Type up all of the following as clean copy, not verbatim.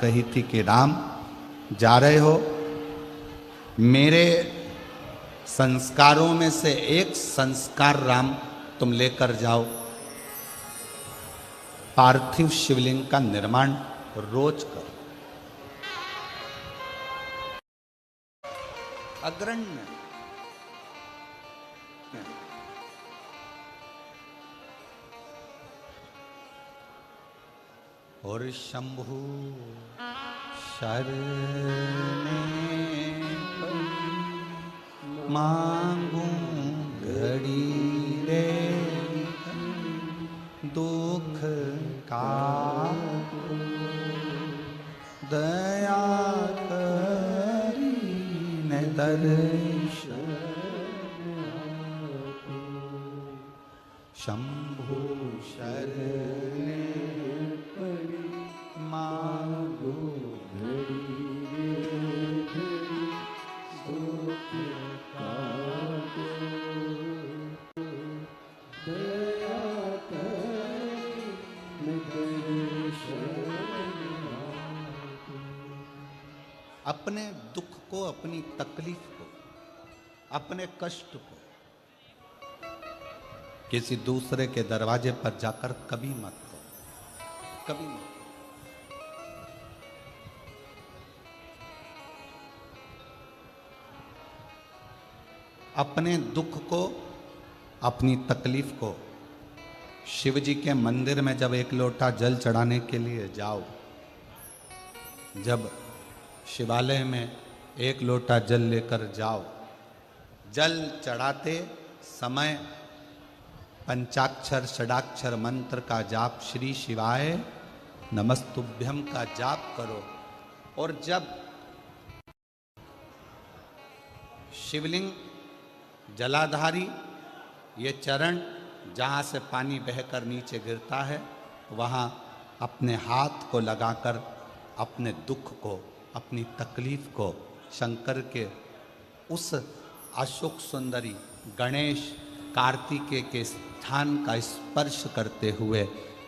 कही थी कि राम जा रहे हो, मेरे संस्कारों में से एक संस्कार राम तुम लेकर जाओ, पार्थिव शिवलिंग का निर्माण रोज करो। अग्रण्य और शंभु शरणे मांगू घड़ी रे दुख का दया करी न दर्शन शंभु शरणे मांगू अपने दुख को, अपनी तकलीफ को, अपने कष्ट को किसी दूसरे के दरवाजे पर जाकर कभी मत कहो, कभी मत। अपने दुख को, अपनी तकलीफ को शिव जी के मंदिर में जब एक लोटा जल चढ़ाने के लिए जाओ, जब शिवालय में एक लोटा जल लेकर जाओ, जल चढ़ाते समय पंचाक्षर षडाक्षर मंत्र का जाप, श्री शिवाय नमस्तुभ्यम का जाप करो। और जब शिवलिंग जलाधारी ये चरण जहाँ से पानी बहकर नीचे गिरता है, वहाँ अपने हाथ को लगाकर अपने दुख को, अपनी तकलीफ को शंकर के उस अशोक सुंदरी गणेश कार्तिकेय के स्थान का स्पर्श करते हुए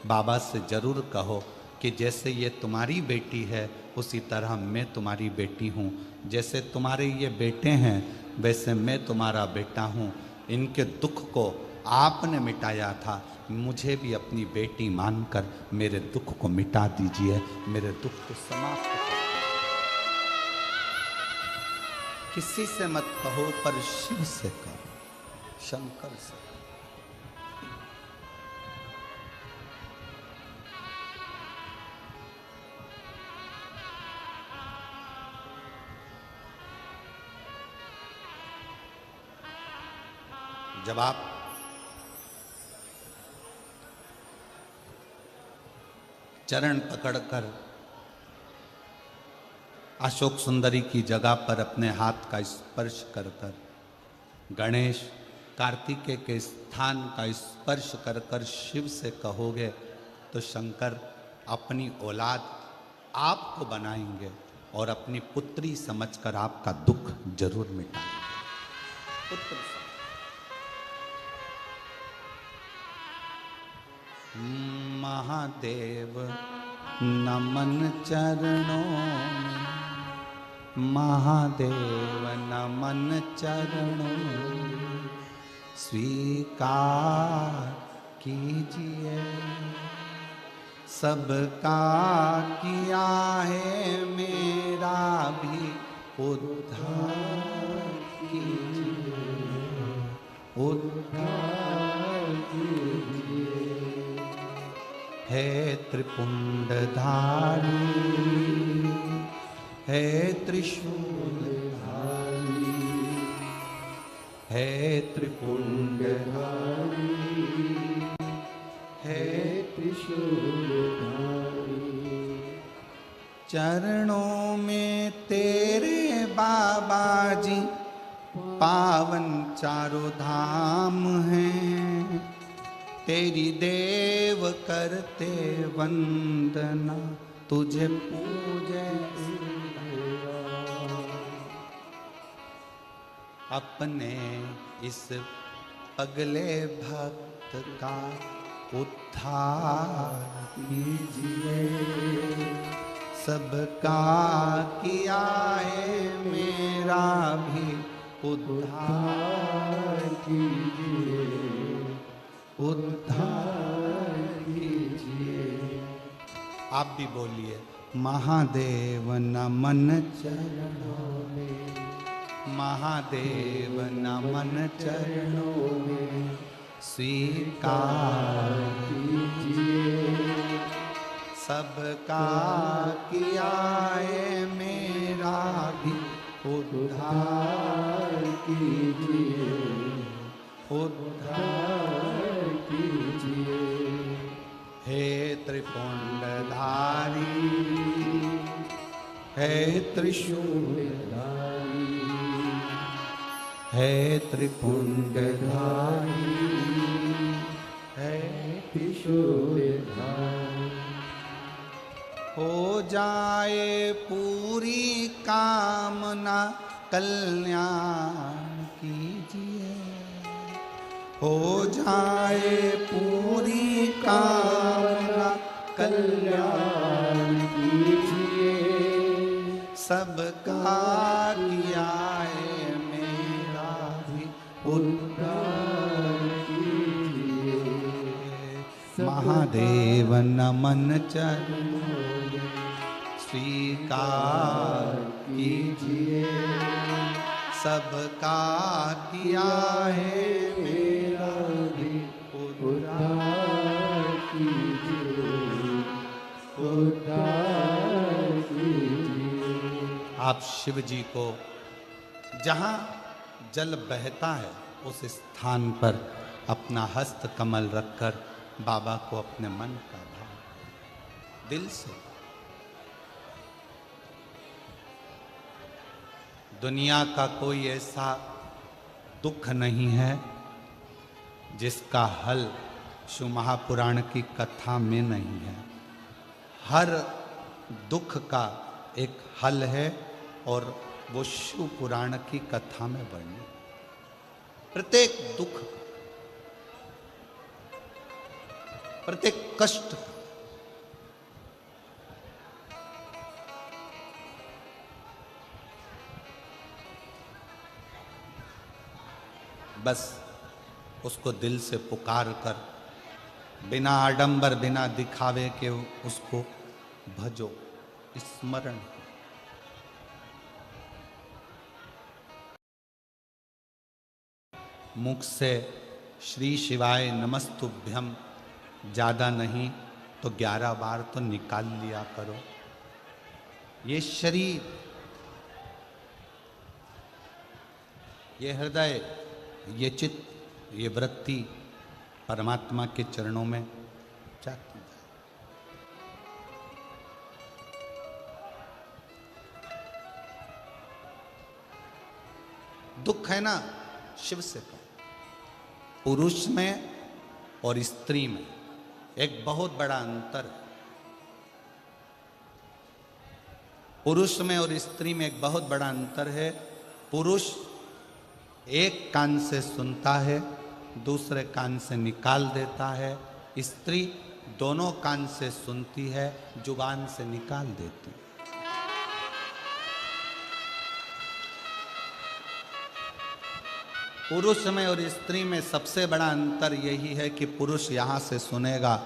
बाबा से जरूर कहो कि जैसे ये तुम्हारी बेटी है उसी तरह मैं तुम्हारी बेटी हूँ, जैसे तुम्हारे ये बेटे हैं वैसे मैं तुम्हारा बेटा हूँ। इनके दुख को आपने मिटाया था, मुझे भी अपनी बेटी मानकर मेरे दुख को मिटा दीजिए, मेरे दुख को समाप्त कर। किसी से मत कहो पर शिव से कहो, शंकर से। जब आप चरण पकड़कर अशोक सुंदरी की जगह पर अपने हाथ का स्पर्श कर कर, गणेश कार्तिकेय के स्थान का स्पर्श कर कर शिव से कहोगे तो शंकर अपनी औलाद आपको बनाएंगे और अपनी पुत्री समझकर आपका दुख जरूर मिटाएंगे। पुत्र महादेव नमन चरणों में, महादेव नमन चरणों में, स्वीकार कीजिए सबका किया है, मेरा भी उद्धार कीजिए, उद्धार कीजिए। हे त्रिपुंडधारी, हे त्रिशूलधारी, हे त्रिपुंडधारी, हे त्रिशूलधारी। चरणों में तेरे बाबा जी पावन चारों धाम हैं, तेरी देव करते वंदना, तुझे पूजे अपने इस पगले भक्त का उद्धार कीजिए, सबका किया है मेरा भी उद्धार कीजिए, उद्धार कीजिए। आप भी बोलिए, महादेव नमन चरणों में, महादेव नमन चरणों में, स्वीकार कीजिए। सबका किया है मेरा भी उद्धार कीजिए, उद्धार कीजिए। हे त्रिपुंडधारी, हे त्रिशूलधारी, हे त्रिपुंडधारी, हे त्रिशूलधारी। हो जाए पूरी कामना कल्याण कीजिए, हो जाए पूरी कामना कल्याण कीजिए। सबका किया है मेरा भी उद्धार कीजिए। महादेव नमन चरणों स्वीकार कीजिए। सबका किया है मेरा भी उद्धार कीजिए, उद्धार कीजिए। आप शिव जी को जहाँ जल बहता है उस स्थान पर अपना हस्त कमल रखकर बाबा को अपने मन का भाव दिल से। दुनिया का कोई ऐसा दुख नहीं है जिसका हल शिव महापुराण की कथा में नहीं है। हर दुख का एक हल है और वो शिव पुराण की कथा में वर्णित। प्रत्येक दुख, प्रत्येक कष्ट बस उसको दिल से पुकार कर, बिना आडंबर बिना दिखावे के उसको भजो, स्मरण। मुख से श्री शिवाय नमस्तुभ्यम ज़्यादा नहीं तो 11 बार तो निकाल लिया करो। ये शरीर, ये हृदय, ये चित्त, ये वृत्ति परमात्मा के चरणों में जाती है। दुख है ना, शिव से कहो। पुरुष में और स्त्री में एक बहुत बड़ा अंतर है। पुरुष में और स्त्री में एक बहुत बड़ा अंतर है। पुरुष एक कान से सुनता है, दूसरे कान से निकाल देता है। स्त्री दोनों कान से सुनती है, जुबान से निकाल देती है। पुरुष में और स्त्री में सबसे बड़ा अंतर यही है कि पुरुष यहाँ से सुनेगा,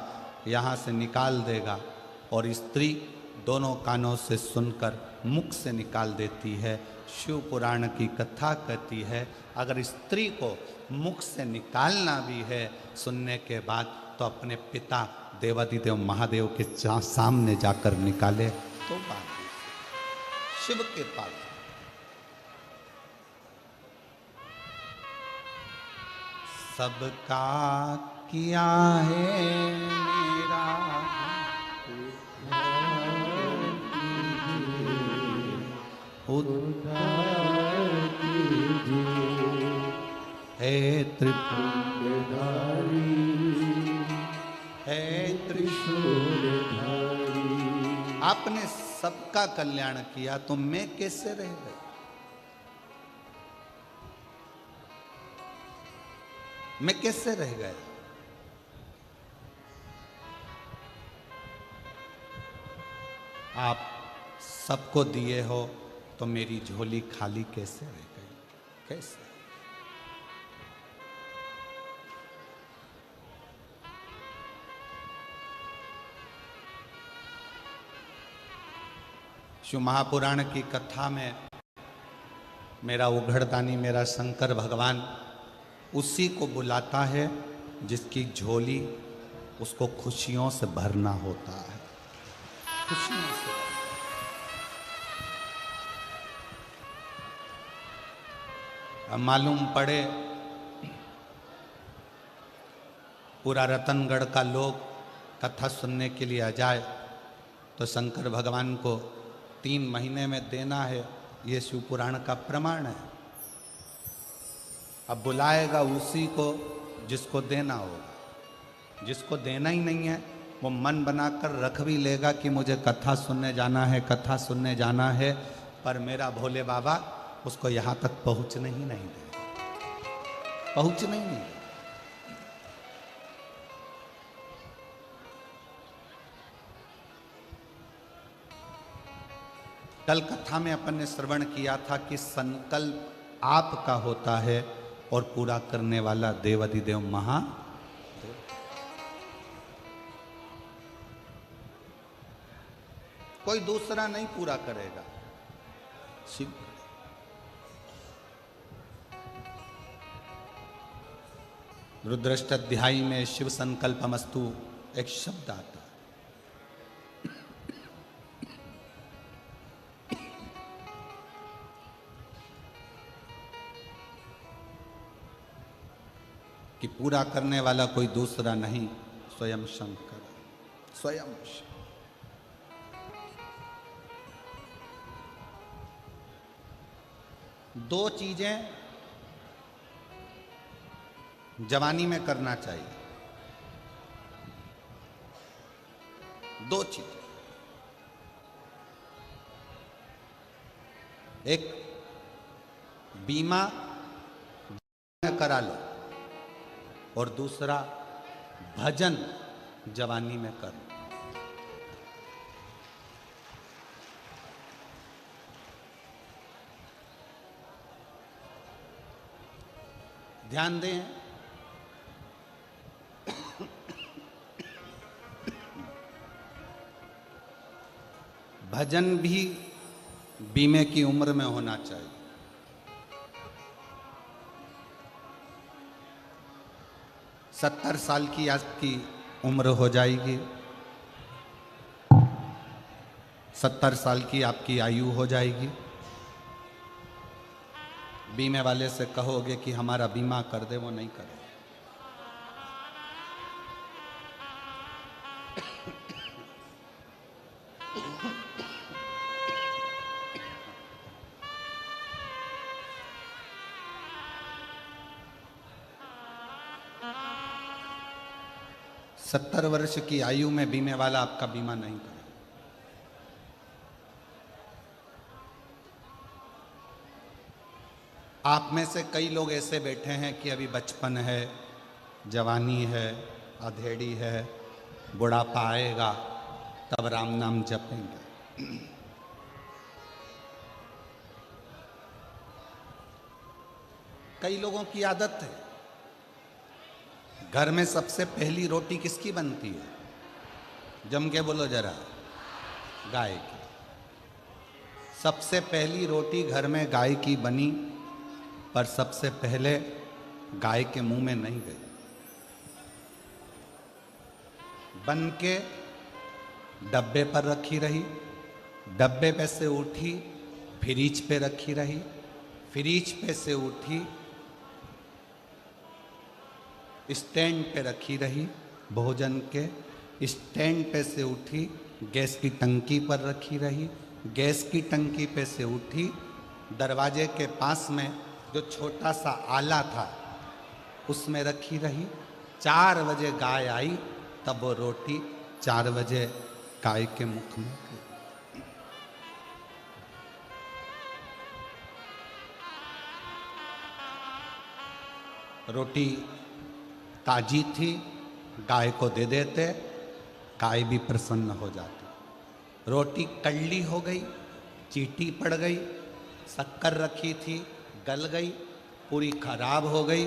यहाँ से निकाल देगा, और स्त्री दोनों कानों से सुनकर मुख से निकाल देती है। शिव पुराण की कथा कहती है, अगर स्त्री को मुख से निकालना भी है सुनने के बाद, तो अपने पिता देवादिदेव महादेव के सामने जाकर निकाले तो बात शिव के पास। सबका किया है मेरा उद्धार कीजिए, हे त्रिपुंडधारी, हे त्रिशूलधारी। आपने सबका कल्याण किया तो मैं कैसे रह गई? मैं कैसे रह गया? आप सबको दिए हो तो मेरी झोली खाली कैसे रह गई, कैसे? शिव महापुराण की कथा में मेरा उघड़दानी, मेरा शंकर भगवान उसी को बुलाता है जिसकी झोली उसको खुशियों से भरना होता है, खुशियों से। अब मालूम पड़े पूरा रतनगढ़ का लोग कथा सुनने के लिए आ जाए तो शंकर भगवान को 3 महीने में देना है, ये शिव पुराण का प्रमाण है। अब बुलाएगा उसी को जिसको देना होगा। जिसको देना ही नहीं है वो मन बनाकर रख भी लेगा कि मुझे कथा सुनने जाना है, कथा सुनने जाना है, पर मेरा भोले बाबा उसको यहाँ तक पहुँचने ही नहीं देगा, पहुँचने ही नहीं। कल कथा में अपन ने श्रवण किया था कि संकल्प आपका होता है और पूरा करने वाला देवाधिदेव महादेव। कोई दूसरा नहीं पूरा करेगा, शिव। रुद्रष्ट अध्यायी में शिव संकल्पमस्तु एक शब्द आता है। कि पूरा करने वाला कोई दूसरा नहीं, स्वयं शंकर, स्वयं शिव। दो चीजें जवानी में करना चाहिए, दो चीजें। एक बीमा करा लो और दूसरा भजन जवानी में कर। ध्यान दें, भजन भी बीमे की उम्र में होना चाहिए। सत्तर साल की आपकी उम्र हो जाएगी, 70 साल की आपकी आयु हो जाएगी, बीमे वाले से कहोगे कि हमारा बीमा कर दे, वो नहीं करे। सत्तर वर्ष की आयु में बीमे वाला आपका बीमा नहीं करे। आप में से कई लोग ऐसे बैठे हैं कि अभी बचपन है, जवानी है, अधेड़ी है, बुढ़ापा आएगा तब राम नाम जपेंगे। कई लोगों की आदत है, घर में सबसे पहली रोटी किसकी बनती है? जम के बोलो जरा, गाय की। सबसे पहली रोटी घर में गाय की बनी, पर सबसे पहले गाय के मुंह में नहीं गई, बन के डब्बे पर रखी रही, डब्बे पे से उठी फ्रिज पे रखी रही, फ्रिज पे से उठी स्टैंड पे रखी रही, भोजन के स्टैंड पे से उठी गैस की टंकी पर रखी रही, गैस की टंकी पे से उठी दरवाजे के पास में जो छोटा सा आला था उसमें रखी रही। 4 बजे गाय आई तब वो रोटी 4 बजे गाय के मुख में गई। रोटी ताजी थी, गाय को दे देते, गाय भी प्रसन्न हो जाती। रोटी कड़ली हो गई, चींटी पड़ गई, शक्कर रखी थी, गल गई, पूरी खराब हो गई।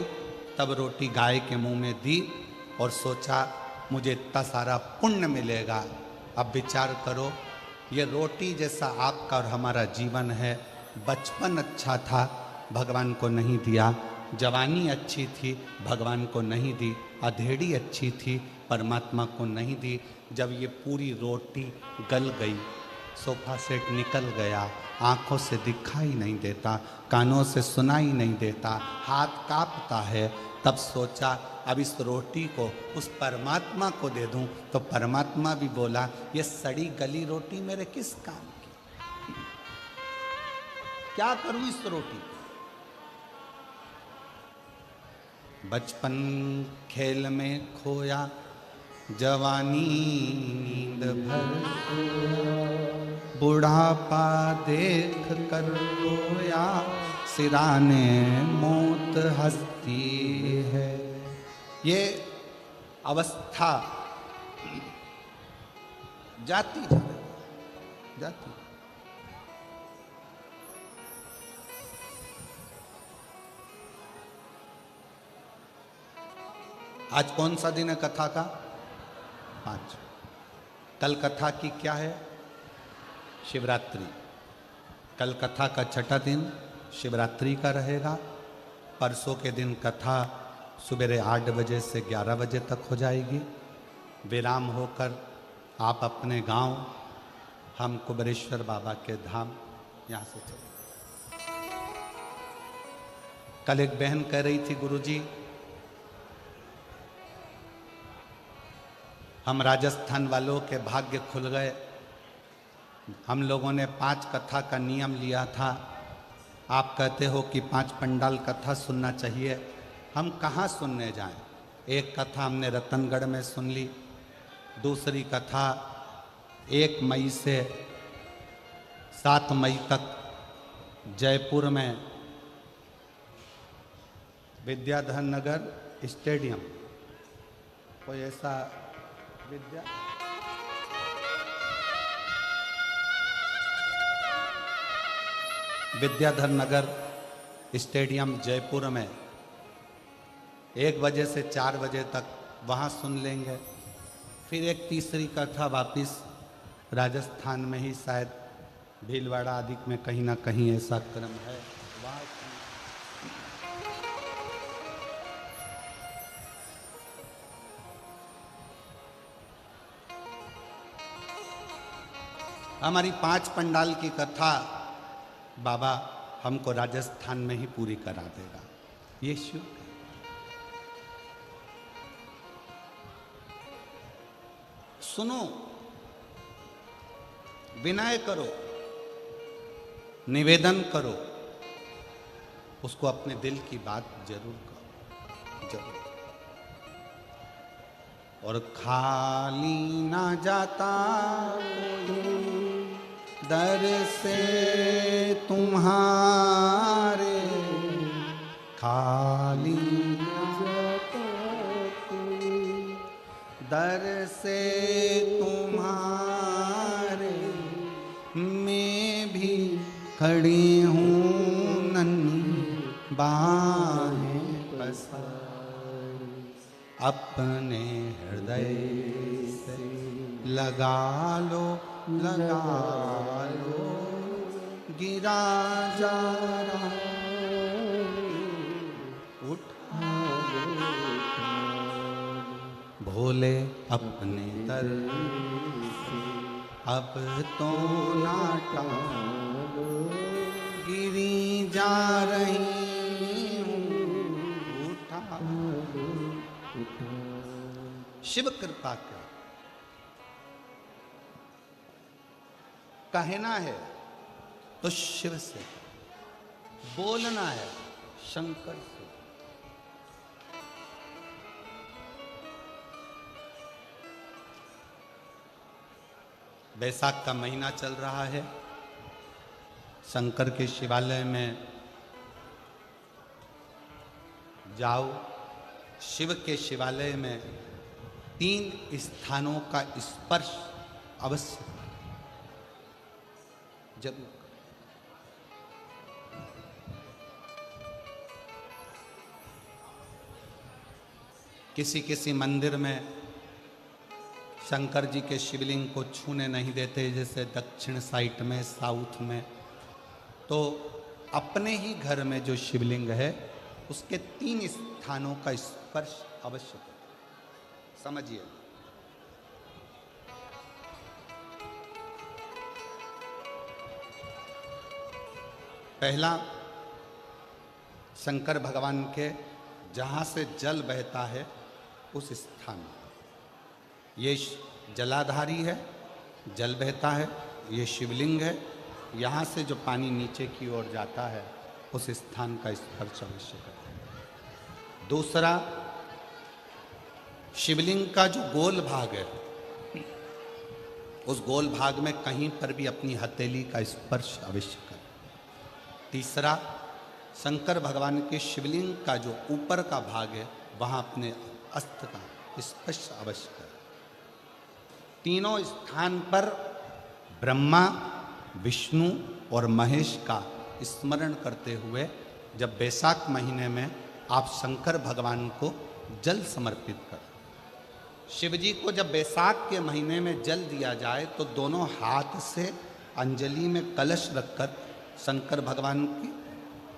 तब रोटी गाय के मुंह में दी और सोचा मुझे इतना सारा पुण्य मिलेगा। अब विचार करो, ये रोटी जैसा आपका और हमारा जीवन है। बचपन अच्छा था, भगवान को नहीं दिया। जवानी अच्छी थी, भगवान को नहीं दी। अधेड़ी अच्छी थी, परमात्मा को नहीं दी। जब ये पूरी रोटी गल गई, सोफा सेट निकल गया, आंखों से दिखाई नहीं देता, कानों से सुनाई नहीं देता, हाथ कांपता है, तब सोचा अब इस रोटी को उस परमात्मा को दे दूं। तो परमात्मा भी बोला ये सड़ी गली रोटी मेरे किस काम की, क्या करूं इस रोटी। बचपन खेल में खोया, जवानी नींद भर सोया, बुढ़ापा देख कर रोया, सिराने मौत हंसती है। ये अवस्था जाती जा रही, जाती। आज कौन सा दिन है कथा का? 5। कल कथा की क्या है? शिवरात्रि। कल कथा का छठा दिन शिवरात्रि का रहेगा। परसों के दिन कथा सुबह 8 बजे से 11 बजे तक हो जाएगी। विराम होकर आप अपने गांव, हम कुबेरेश्वर बाबा के धाम यहाँ से चले। कल एक बहन कह रही थी, गुरुजी हम राजस्थान वालों के भाग्य खुल गए। हम लोगों ने 5 कथा का नियम लिया था। आप कहते हो कि 5 पंडाल कथा सुनना चाहिए, हम कहाँ सुनने जाएं? एक कथा हमने रतनगढ़ में सुन ली, दूसरी कथा 1 मई से 7 मई तक जयपुर में विद्याधर नगर स्टेडियम, कोई ऐसा विद्याधर नगर स्टेडियम जयपुर में 1 बजे से 4 बजे तक वहाँ सुन लेंगे। फिर एक तीसरी कथा वापिस राजस्थान में ही, शायद भीलवाड़ा आदि में कहीं ना कहीं ऐसा क्रम है, वहाँ हमारी 5 पंडाल की कथा बाबा हमको राजस्थान में ही पूरी करा देगा। ये शुभ सुनो, विनय करो, निवेदन करो, उसको अपने दिल की बात जरूर करो, जरूर। और खाली ना जाता दर से तुम्हारे, खाली ना जाता दर से तुम्हारे, मैं भी खड़ी हूँ नन्ही बाहें पसारी, अपने हृदय से लगा लो, लगा लो, गिरा जा रहा उठा भोले अपने दर से, अब तो ना टालो, गिरी जा रही हूँ, उठा शिव कृपा कर। कहना है तो शिव से, बोलना है शंकर से। बैसाख का महीना चल रहा है। शंकर के शिवालय में जाओ। शिव के शिवालय में 3 स्थानों का स्पर्श अवश्य जरूर। किसी किसी मंदिर में शंकर जी के शिवलिंग को छूने नहीं देते, जैसे दक्षिण साइड में, साउथ में। तो अपने ही घर में जो शिवलिंग है उसके 3 स्थानों का स्पर्श अवश्य करें। समझिए, पहला, शंकर भगवान के जहाँ से जल बहता है उस स्थान, ये जलाधारी है, जल बहता है, ये शिवलिंग है, यहाँ से जो पानी नीचे की ओर जाता है उस स्थान का स्पर्श अवश्य करें। दूसरा, शिवलिंग का जो गोल भाग है उस गोल भाग में कहीं पर भी अपनी हथेली का स्पर्श अवश्य करें। तीसरा, शंकर भगवान के शिवलिंग का जो ऊपर का भाग है वहाँ अपने अस्त्र का स्पर्श अवश्य करें। तीनों स्थान पर ब्रह्मा, विष्णु और महेश का स्मरण करते हुए जब बैसाख महीने में आप शंकर भगवान को जल समर्पित करें। शिव जी को जब बैसाख के महीने में जल दिया जाए तो दोनों हाथ से अंजलि में कलश रखकर शंकर भगवान की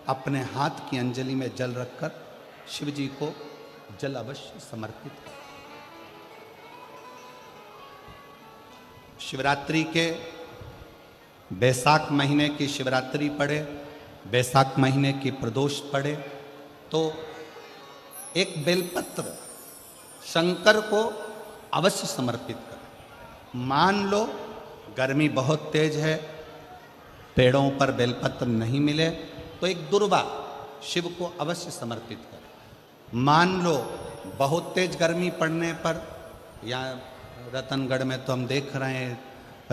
अपने हाथ की अंजलि में जल रखकर शिव जी को जल अवश्य समर्पित करें। शिवरात्रि के बैसाख महीने की शिवरात्रि पड़े, बैसाख महीने की प्रदोष पड़े तो एक बेलपत्र शंकर को अवश्य समर्पित करें। मान लो गर्मी बहुत तेज है, पेड़ों पर बेलपत्र नहीं मिले तो एक दुर्वा शिव को अवश्य समर्पित करें। मान लो बहुत तेज गर्मी पड़ने पर, या रतनगढ़ में तो हम देख रहे हैं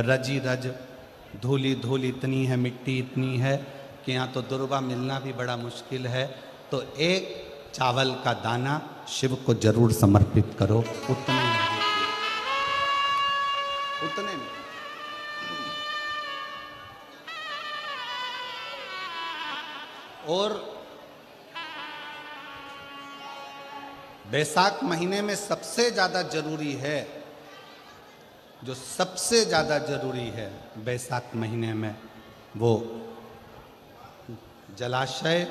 रजी रज, धूली धूल इतनी है, मिट्टी इतनी है कि यहाँ तो दुर्वा मिलना भी बड़ा मुश्किल है, तो एक चावल का दाना शिव को जरूर समर्पित करो। उतने में, उतने में। और बैसाख महीने में सबसे ज्यादा जरूरी है, जो सबसे ज्यादा जरूरी है बैसाख महीने में, वो जलाशय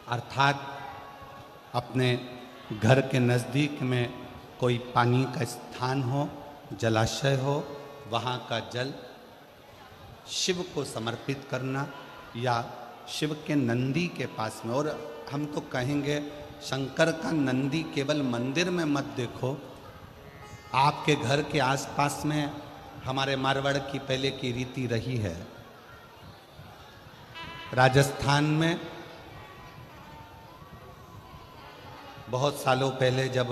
अर्थात अपने घर के नज़दीक में कोई पानी का स्थान हो, जलाशय हो, वहाँ का जल शिव को समर्पित करना, या शिव के नंदी के पास में। और हम तो कहेंगे शंकर का नंदी केवल मंदिर में मत देखो, आपके घर के आसपास में हमारे मारवाड़ की पहले की रीति रही है। राजस्थान में बहुत सालों पहले जब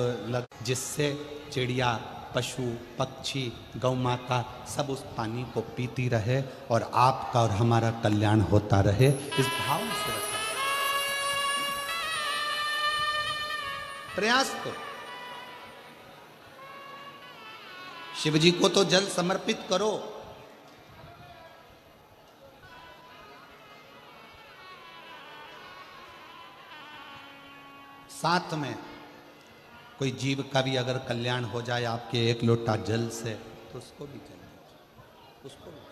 जिससे चिड़िया, पशु, पक्षी, गौ माता सब उस पानी को पीती रहे और आपका और हमारा कल्याण होता रहे, इस भाव से रखा प्रयास करो। शिव जी को तो जल समर्पित करो, साथ में कोई जीव का भी अगर कल्याण हो जाए आपके एक लोटा जल से, तो उसको भी जल दीजिए, उसको भी।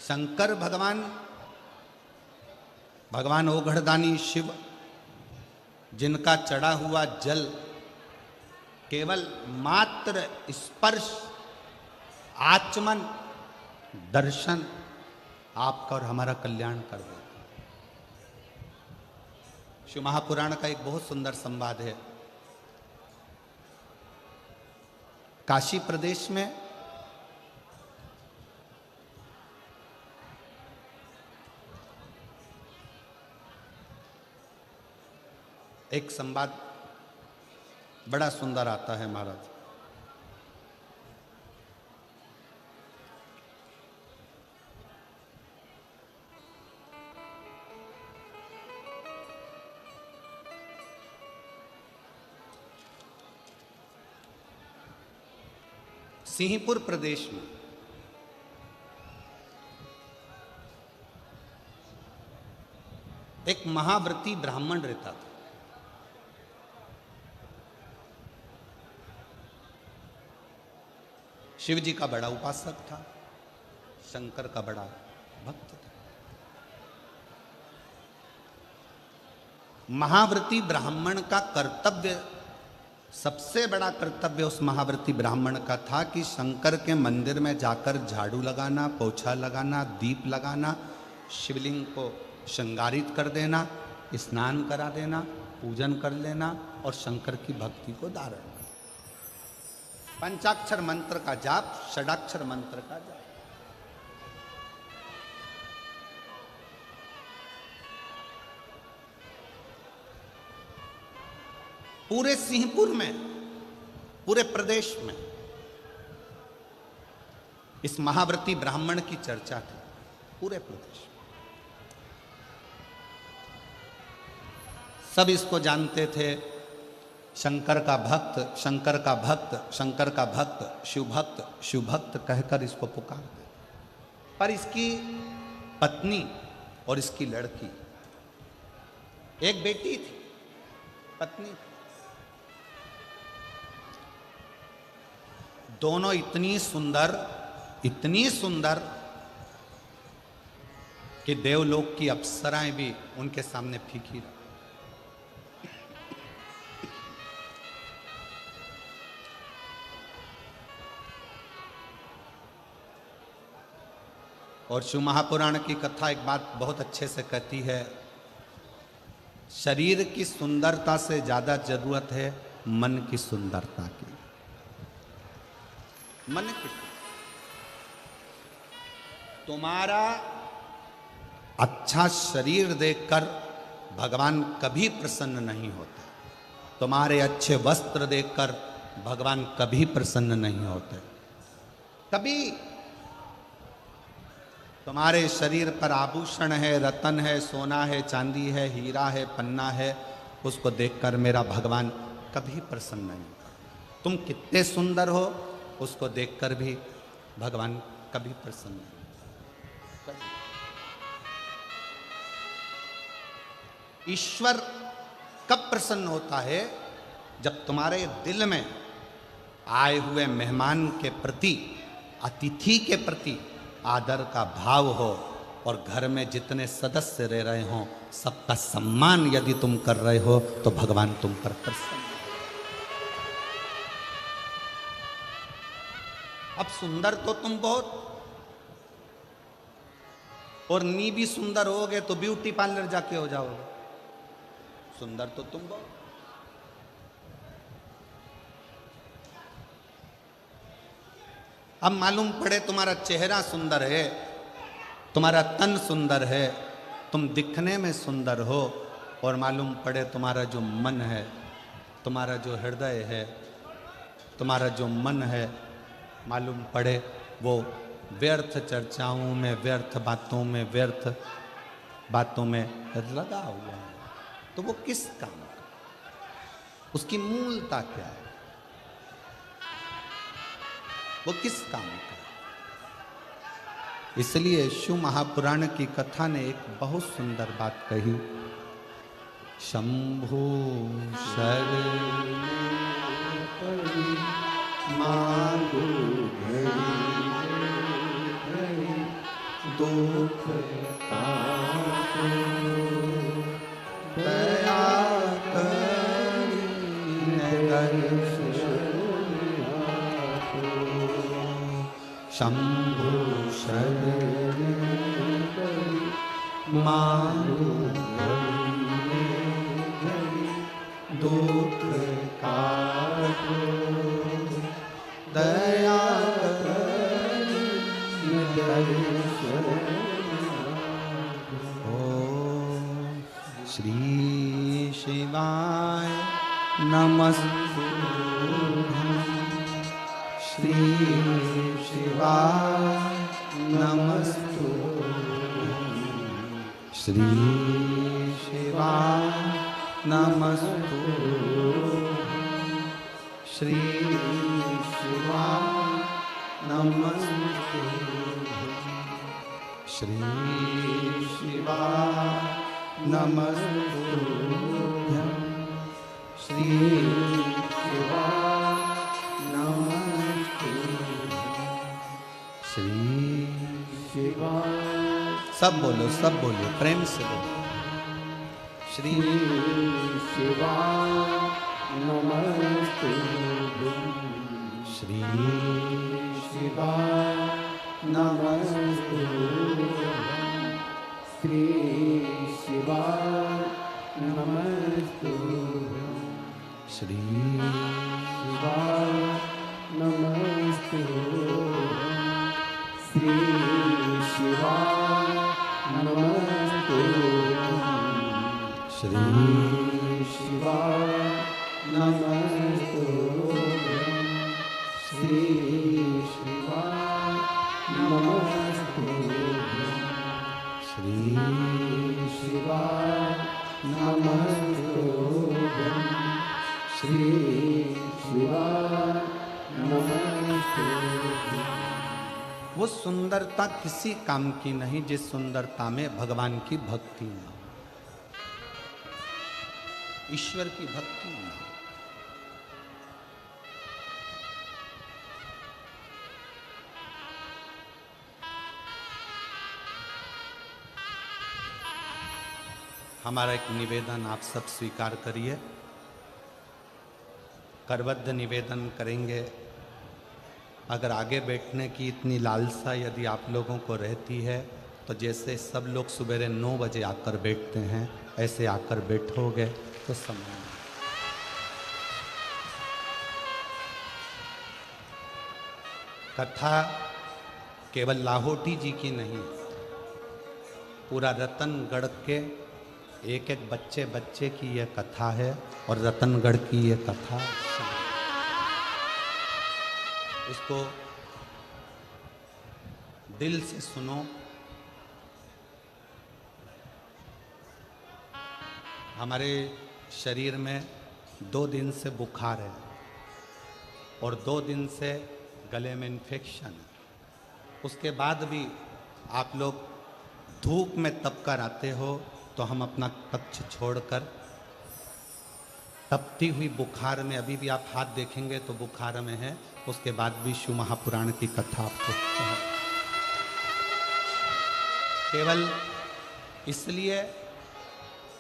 शंकर भगवान, भगवान ओघड़दानी शिव, जिनका चढ़ा हुआ जल केवल मात्र स्पर्श, आचमन, दर्शन आपका और हमारा कल्याण कर दे। शिव महापुराण का एक बहुत सुंदर संवाद है। काशी प्रदेश में एक संवाद बड़ा सुंदर आता है महाराज। सिंहपुर प्रदेश में एक महाव्रती ब्राह्मण रहता था। शिव जी का बड़ा उपासक था, शंकर का बड़ा भक्त था। महाव्रती ब्राह्मण का कर्तव्य, सबसे बड़ा कर्तव्य उस महाव्रती ब्राह्मण का था कि शंकर के मंदिर में जाकर झाड़ू लगाना, पोछा लगाना, दीप लगाना, शिवलिंग को श्रृंगारित कर देना, स्नान करा देना, पूजन कर लेना और शंकर की भक्ति को धारण करना। पंचाक्षर मंत्र का जाप, षडाक्षर मंत्र का जाप। पूरे सिंहपुर में, पूरे प्रदेश में इस महाव्रती ब्राह्मण की चर्चा थी, पूरे प्रदेश में। सब इसको जानते थे, शंकर का भक्त, शंकर का भक्त, शंकर का भक्त, शिव भक्त, शिव भक्त कहकर इसको पुकारते। पर इसकी पत्नी और इसकी लड़की, एक बेटी थी, पत्नी थी, दोनों इतनी सुंदर कि देवलोक की अप्सराएं भी उनके सामने फीकी रही। और शिव महापुराण की कथा एक बात बहुत अच्छे से कहती है, शरीर की सुंदरता से ज्यादा जरूरत है मन की सुंदरता की। मन की, तुम्हारा अच्छा शरीर देखकर भगवान कभी प्रसन्न नहीं होते, तुम्हारे अच्छे वस्त्र देखकर भगवान कभी प्रसन्न नहीं होते। कभी तुम्हारे शरीर पर आभूषण है, रतन है, सोना है, चांदी है, हीरा है, पन्ना है, उसको देखकर मेरा भगवान कभी प्रसन्न नहीं होता। तुम कितने सुंदर हो उसको देखकर भी भगवान कभी प्रसन्न नहीं होता। ईश्वर कब प्रसन्न होता है? जब तुम्हारे दिल में आए हुए मेहमान के प्रति, अतिथि के प्रति आदर का भाव हो और घर में जितने सदस्य रह रहे हो सबका सम्मान यदि तुम कर रहे हो तो भगवान तुम पर प्रसन्न। अब सुंदर तो तुम बहुत, और नी भी सुंदर होगे तो ब्यूटी पार्लर जाके हो जाओगे। सुंदर तो तुम बहुत। अब मालूम पड़े तुम्हारा चेहरा सुंदर है, तुम्हारा तन सुंदर है, तुम दिखने में सुंदर हो, और मालूम पड़े तुम्हारा जो मन है, तुम्हारा जो हृदय है, तुम्हारा जो मन है, मालूम पड़े वो व्यर्थ चर्चाओं में, व्यर्थ बातों में, व्यर्थ बातों में लगा हुआ है, तो वो किस काम का? उसकी मूलता क्या है? वो किस काम का? इसलिए शिव महापुराण की कथा ने एक बहुत सुंदर बात कही, शंभु शरण मांगो दुख दया शंभु शरण मांगो दुख काटो दया ओम श्री शिवाय नमस्तुभ्यं, श्री शिवाय नमस्तुभ्यं, श्री शिवाय नमस्तुभ्यं, श्री शिवाय नमस्तुभ्यं श्री शिवाय नमस्तुभ्यं श्री शिवाय नमस्तुभ्यं श्री शिवाय। सब बोलो प्रेम से बोलो। श्री शिवाय नमस्तुभ्यं श्री शिवाय नमस्तुभ्यं श्री शिवाय नमस्तुभ्यं श्री शिवाय नमस्तुभ्यं श्री शिवाय नमस्तुभ्यं श्री शिवाय नमस्तुभ्यं श्री शिवाय नमस्तुभ्यं श्री शिवाय नमस्तुभ्यं श्री शिवाय नमस्तुभ्यं। वो सुंदरता किसी काम की नहीं जिस सुंदरता में भगवान की भक्ति न हो, ईश्वर की भक्ति न हो। हमारा एक निवेदन आप सब स्वीकार करिए, करबद्ध निवेदन करेंगे। अगर आगे बैठने की इतनी लालसा यदि आप लोगों को रहती है तो जैसे सब लोग सवेरे 9 बजे आकर बैठते हैं ऐसे आकर बैठोगे तो समय। कथा केवल लाहौटी जी की नहीं, पूरा रतनगढ़ के एक एक बच्चे बच्चे की यह कथा है और रतनगढ़ की यह कथा। इसको दिल से सुनो। हमारे शरीर में 2 दिन से बुखार है और 2 दिन से गले में इन्फेक्शन है। उसके बाद भी आप लोग धूप में तप कर आते हो तो हम अपना कक्ष छोड़कर तपती हुई बुखार में, अभी भी आप हाथ देखेंगे तो बुखार में है, उसके बाद भी शिव महापुराण की कथा आपको है। केवल इसलिए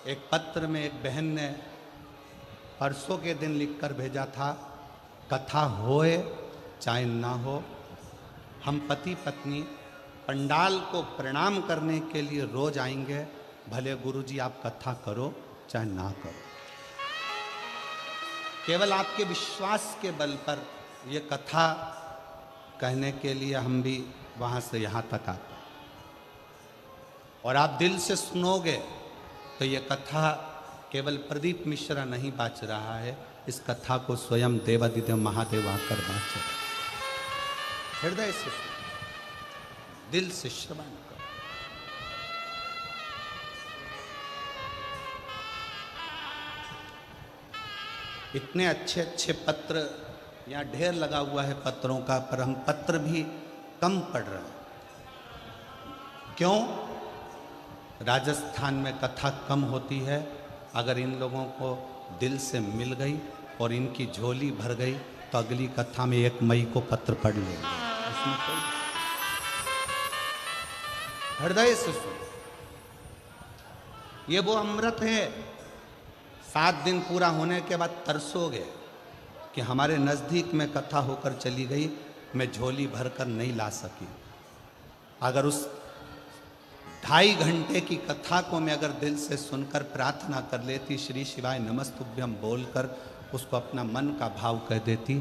एक पत्र में एक बहन ने परसों के दिन लिखकर भेजा था, कथा होए चाहे ना हो, हम पति पत्नी पंडाल को प्रणाम करने के लिए रोज आएंगे, भले गुरुजी आप कथा करो चाहे ना करो। केवल आपके विश्वास के बल पर ये कथा कहने के लिए हम भी वहाँ से यहाँ तक आते हैं और आप दिल से सुनोगे तो ये कथा केवल प्रदीप मिश्रा नहीं बाँच रहा है, इस कथा को स्वयं देवादिदेव महादेव आकर बाँच रहे। हृदय से दिल से श्रवण करो। इतने अच्छे अच्छे पत्र यहाँ ढेर लगा हुआ है पत्रों का, पर हम पत्र भी कम पढ़ रहे हैं। क्यों? राजस्थान में कथा कम होती है। अगर इन लोगों को दिल से मिल गई और इनकी झोली भर गई तो अगली कथा में 1 मई को पत्र पढ़ लेंगे। इसमें कोई हृदय से सुनो, ये वो अमृत है। 7 दिन पूरा होने के बाद तरसोगे कि हमारे नज़दीक में कथा होकर चली गई, मैं झोली भरकर नहीं ला सकी। अगर उस 2.5 घंटे की कथा को मैं अगर दिल से सुनकर प्रार्थना कर लेती, श्री शिवाय नमस्तुभ्यं बोलकर उसको अपना मन का भाव कह देती,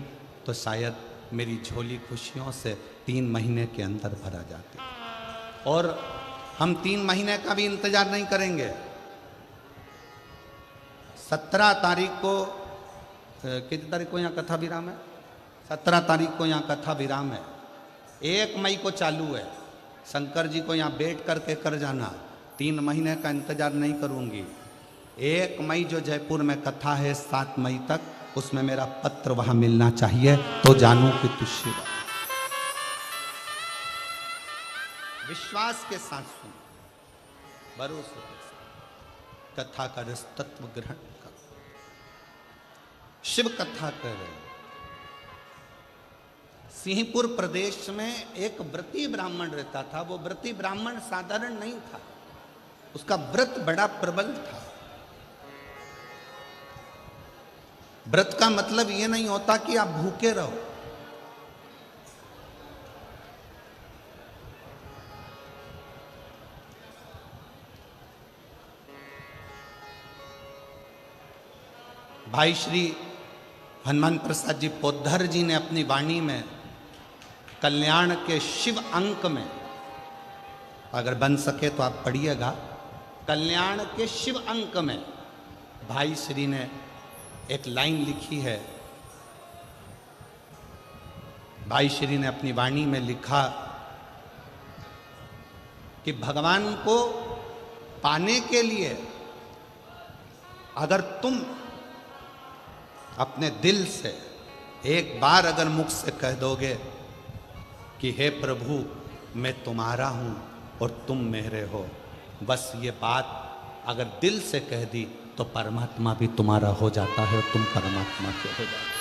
तो शायद मेरी झोली खुशियों से 3 महीने के अंदर भरा जाती। और हम 3 महीने का भी इंतजार नहीं करेंगे। 17 तारीख को, कितनी तारीख को यहाँ कथा विराम है? 17 तारीख को यहाँ कथा विराम है। 1 मई को चालू है। शंकर जी को यहाँ बैठ करके कर जाना, 3 महीने का इंतजार नहीं करूँगी। 1 मई जो जयपुर में कथा है 7 मई तक, उसमें मेरा पत्र वहाँ मिलना चाहिए तो जानूँ कि तू शिव। विश्वास के साथ सुनो, भरोसे के साथ कथा का रस तत्व ग्रहण करो। शिव कथा कर रहे हैं। सिंहपुर प्रदेश में एक व्रती ब्राह्मण रहता था। वो व्रती ब्राह्मण साधारण नहीं था, उसका व्रत बड़ा प्रबल था। व्रत का मतलब यह नहीं होता कि आप भूखे रहो। भाई श्री हनुमान प्रसाद जी पोद्धर जी ने अपनी वाणी में कल्याण के शिव अंक में, अगर बन सके तो आप पढ़िएगा, कल्याण के शिव अंक में भाई श्री ने एक लाइन लिखी है। भाई श्री ने अपनी वाणी में लिखा कि भगवान को पाने के लिए अगर तुम अपने दिल से एक बार अगर मुख से कह दोगे कि हे प्रभु मैं तुम्हारा हूं और तुम मेरे हो, बस ये बात अगर दिल से कह दी तो परमात्मा भी तुम्हारा हो जाता है और तुम परमात्मा के हो जाते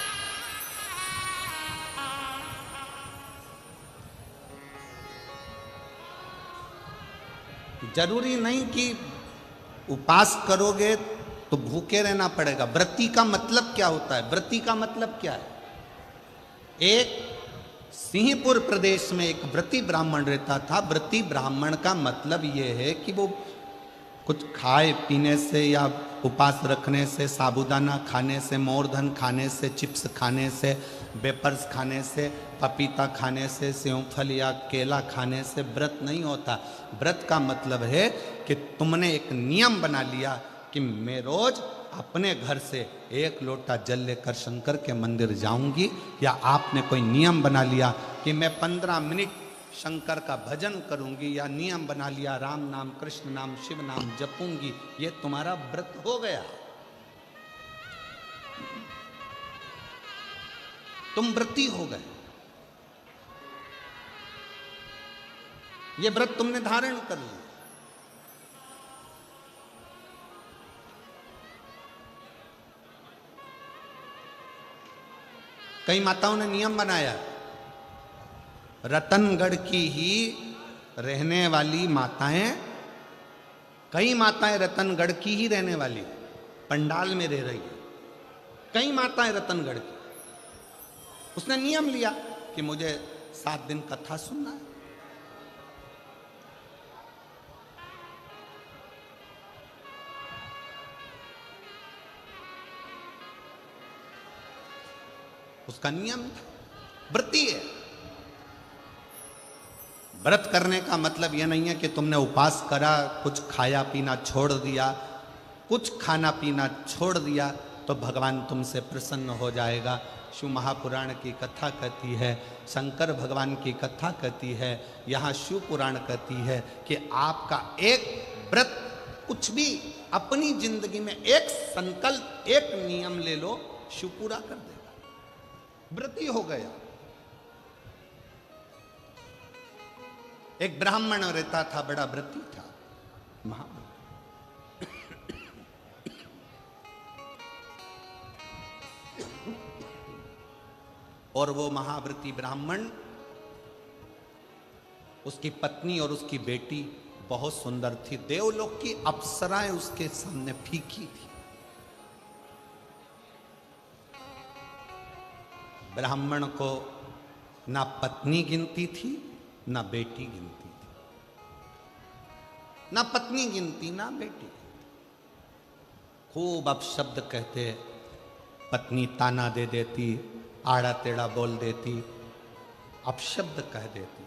हो। जरूरी नहीं कि उपास करोगे तो भूखे रहना पड़ेगा। व्रती का मतलब क्या होता है? व्रती का मतलब क्या है? एक सिंहपुर प्रदेश में एक व्रती ब्राह्मण रहता था। व्रती ब्राह्मण का मतलब यह है कि वो कुछ खाए पीने से या उपास रखने से, साबूदाना खाने से, मोरधन खाने से, चिप्स खाने से, वेपर्स खाने से, पपीता खाने से, सेवफल या केला खाने से व्रत नहीं होता। व्रत का मतलब है कि तुमने एक नियम बना लिया कि मैं रोज अपने घर से एक लोटा जल लेकर शंकर के मंदिर जाऊंगी, या आपने कोई नियम बना लिया कि मैं 15 मिनट शंकर का भजन करूंगी, या नियम बना लिया राम नाम, कृष्ण नाम, शिव नाम जपूंगी, ये तुम्हारा व्रत हो गया। तुम व्रती हो गए। ये व्रत तुमने धारण कर लिया। कई माताओं ने नियम बनाया, रतनगढ़ की ही रहने वाली माताएं, कई माताएं रतनगढ़ की ही रहने वाली पंडाल में रह रही है, कई माताएं रतनगढ़ की। उसने नियम लिया कि मुझे 7 दिन कथा सुनना है। उसका नियम था, व्रती है। व्रत करने का मतलब यह नहीं है कि तुमने उपास करा, कुछ खाया पीना छोड़ दिया, कुछ खाना पीना छोड़ दिया तो भगवान तुमसे प्रसन्न हो जाएगा। शिव महापुराण की कथा कहती है, शंकर भगवान की कथा कहती है, यहाँ शिव पुराण कहती है कि आपका एक व्रत, कुछ भी अपनी जिंदगी में एक संकल्प, एक नियम ले लो, शिव पूरा कर देगा। व्रती हो गया। एक ब्राह्मण रहता था, बड़ा व्रती था, महाव्रती। और वो महाव्रती ब्राह्मण, उसकी पत्नी और उसकी बेटी बहुत सुंदर थी। देवलोक की अप्सराएं उसके सामने फीकी थी। ब्राह्मण को ना पत्नी गिनती थी, ना बेटी गिनती थी। ना पत्नी गिनती, ना बेटी। खूब अपशब्द कहते, पत्नी ताना दे देती, आड़ा टेढ़ा बोल देती, अपशब्द कह देती।